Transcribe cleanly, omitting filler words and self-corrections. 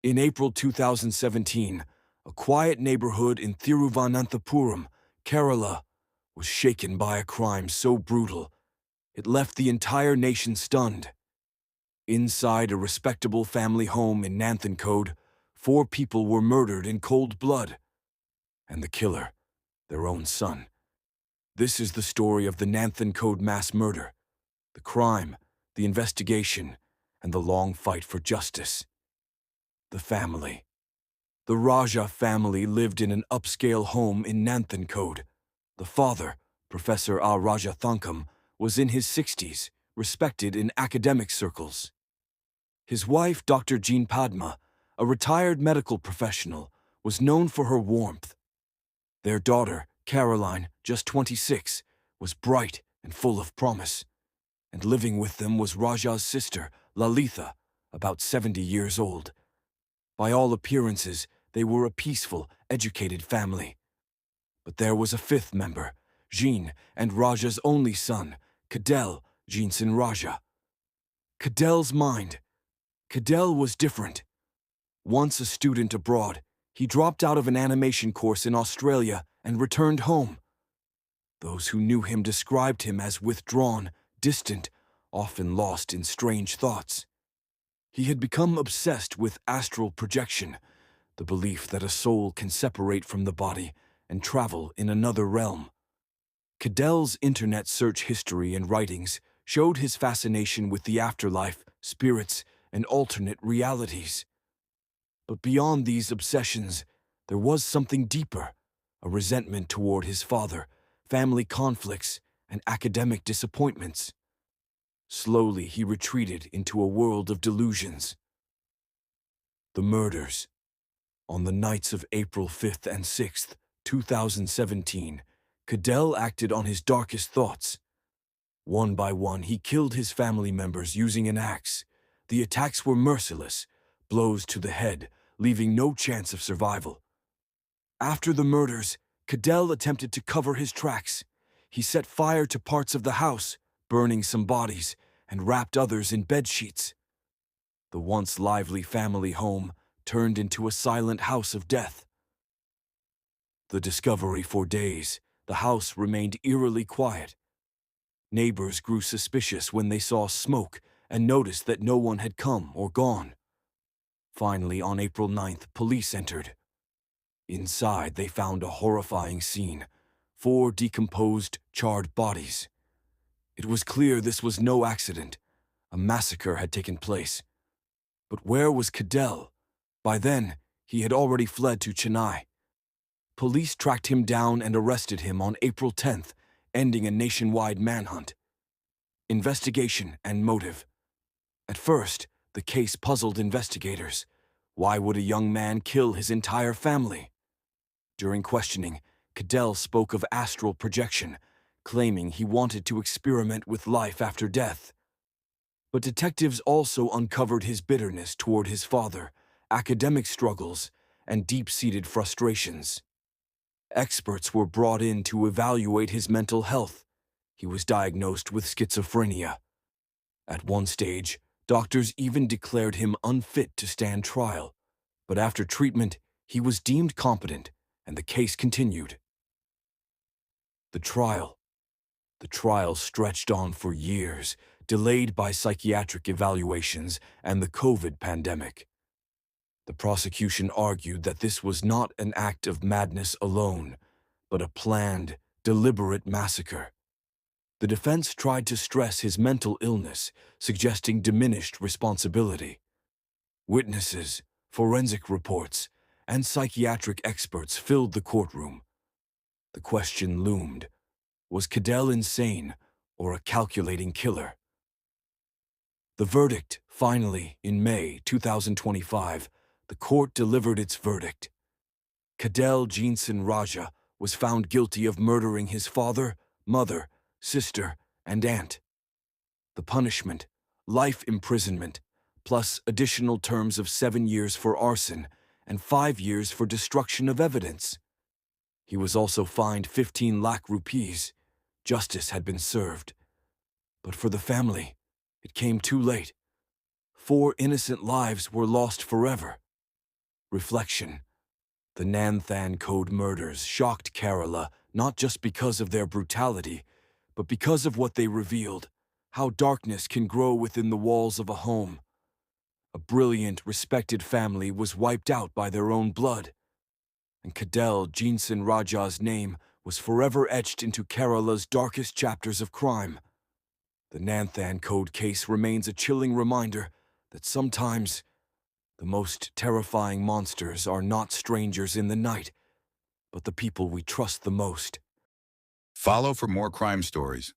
In April 2017, a quiet neighborhood in Thiruvananthapuram, Kerala, was shaken by a crime so brutal it left the entire nation stunned. Inside a respectable family home in Nanthankode, 4 people were murdered in cold blood, and the killer, their own son. This is the story of the Nanthankode mass murder, the crime, the investigation, and the long fight for justice. The family. The Raja family lived in an upscale home in Nanthankode. The father, Professor A. Rajathankam, was in his 60s, respected in academic circles. His wife, Dr. Jean Padma, a retired medical professional, was known for her warmth. Their daughter, Caroline, just 26, was bright and full of promise. And living with them was Raja's sister, Lalitha, about 70 years old. By all appearances, they were a peaceful, educated family. But there was a 5th member, Jean, and Raja's only son, Kadel Jeanson Raja. Kadel's mind. Kadel was different. Once a student abroad, he dropped out of an animation course in Australia and returned home. Those who knew him described him as withdrawn, distant, often lost in strange thoughts. He had become obsessed with astral projection, the belief that a soul can separate from the body and travel in another realm. Kadel's internet search history and writings showed his fascination with the afterlife, spirits, and alternate realities. But beyond these obsessions, there was something deeper, a resentment toward his father, family conflicts, and academic disappointments. Slowly, he retreated into a world of delusions. The murders. On the nights of April 5th and 6th, 2017, Kadel acted on his darkest thoughts. One by one, he killed his family members using an axe. The attacks were merciless, blows to the head, leaving no chance of survival. After the murders, Kadel attempted to cover his tracks. He set fire to parts of the house, burning some bodies, and wrapped others in bedsheets. The once lively family home turned into a silent house of death. The discovery: for days, the house remained eerily quiet. Neighbors grew suspicious when they saw smoke and noticed that no one had come or gone. Finally, on April 9th, police entered. Inside, they found a horrifying scene: 4 decomposed, charred bodies. It was clear this was no accident. A massacre had taken place. But where was Kadel? By then, he had already fled to Chennai. Police tracked him down and arrested him on April 10th, ending a nationwide manhunt. Investigation and motive. At first, the case puzzled investigators. Why would a young man kill his entire family? During questioning, Kadel spoke of astral projection, claiming he wanted to experiment with life after death. But detectives also uncovered his bitterness toward his father, academic struggles, and deep-seated frustrations. Experts were brought in to evaluate his mental health. He was diagnosed with schizophrenia. At one stage, doctors even declared him unfit to stand trial. But after treatment, he was deemed competent, and the case continued. The trial. The trial stretched on for years, delayed by psychiatric evaluations and the COVID pandemic. The prosecution argued that this was not an act of madness alone, but a planned, deliberate massacre. The defense tried to stress his mental illness, suggesting diminished responsibility. Witnesses, forensic reports, and psychiatric experts filled the courtroom. The question loomed: was Kadel insane or a calculating killer? The verdict, finally, in May 2025, the court delivered its verdict. Kadel Jeanson Raja was found guilty of murdering his father, mother, sister, and aunt. The punishment: life imprisonment, plus additional terms of 7 years for arson and 5 years for destruction of evidence. He was also fined 15 lakh rupees. Justice had been served. But for the family, it came too late. 4 innocent lives were lost forever. Reflection. The Nanthan Code murders shocked Kerala not just because of their brutality, but because of what they revealed, how darkness can grow within the walls of a home. A brilliant, respected family was wiped out by their own blood, and Kadel Jinsen Raja's name was forever etched into Kerala's darkest chapters of crime. The Nanthan Code case remains a chilling reminder that sometimes the most terrifying monsters are not strangers in the night, but the people we trust the most. Follow for more crime stories.